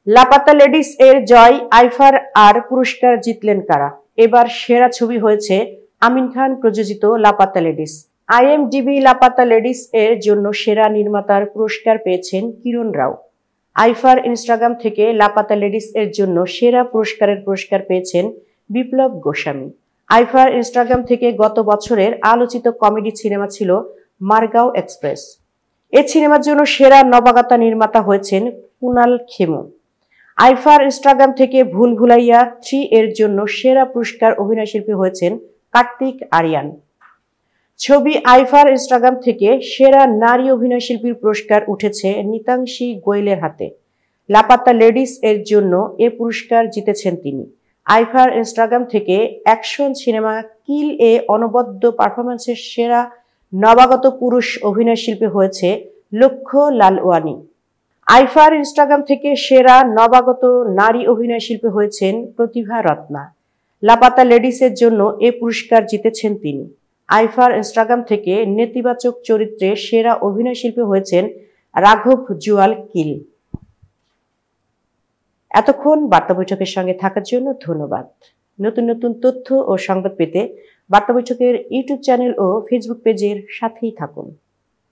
Laapataa ladies এর জয় আইফার আর পুরস্কার জিতলেন কারা? এবার সেরা ছবি হয়েছে আমিন খান প্রযোজিত Laapataa ladies. IMDb Laapataa ladies এর জন্য সেরা নির্মাতার পুরস্কার পেয়েছেন কিরণ রাও। আইফার ইনস্টাগ্রাম থেকে লাপাতা লেডিস এর জন্য সেরা পুরস্কারের পুরস্কার পেয়েছেন বিপ্লব গোস্বামী। আইফার ইনস্টাগ্রাম থেকে গত বছরের আলোচিত কমেডি সিনেমা ছিল মারগাঁও এক্সপ্রেস। এই সিনেমার জন্য সেরা নবাগতা নির্মাতা হয়েছেন কুনাল খেমু। আইফার ইনস্টাগ্রাম থেকে ভুল ভুলাইয়া 3 এর জন্য সেরা পুরস্কার অভিনয়শিল্পী হয়েছেন কার্তিক আরিয়ান। ছবি আইফার ইনস্টাগ্রাম থেকে সেরা নারী অভিনয়শিল্পীর পুরস্কার উঠেছে নিতাংশী গোয়েলের হাতে। লাপাতা লেডিস এর জন্য এ পুরস্কার জিতেছেন তিনি। আইফার ইনস্টাগ্রাম থেকে অ্যাকশন সিনেমা কিল এ অনবদ্য পারফরমেন্সের সেরা নবাগত পুরুষ অভিনয়শিল্পী হয়েছে লক্ষ্য লালওয়ানি। আইফার ইনস্টাগ্রাম থেকে সেরা নবাগত নারী অভিনয়শিল্পী হয়েছেন প্রতিভা রত্না। লাপাতা লেডিসের জন্য এ পুরস্কার জিতেছেন তিনি। আইফার ইনস্টাগ্রাম থেকে নেতিবাচক চরিত্রে সেরা অভিনয়শিল্পী হয়েছেন রাঘব জুয়াল কিল। এতক্ষণ বার্তা বৈঠকের সঙ্গে থাকার জন্য ধন্যবাদ। নতুন নতুন তথ্য ও সংবাদ পেতে বার্তা বৈঠকের ইউটিউব চ্যানেল ও ফেসবুক পেজের সাথেই থাকুন।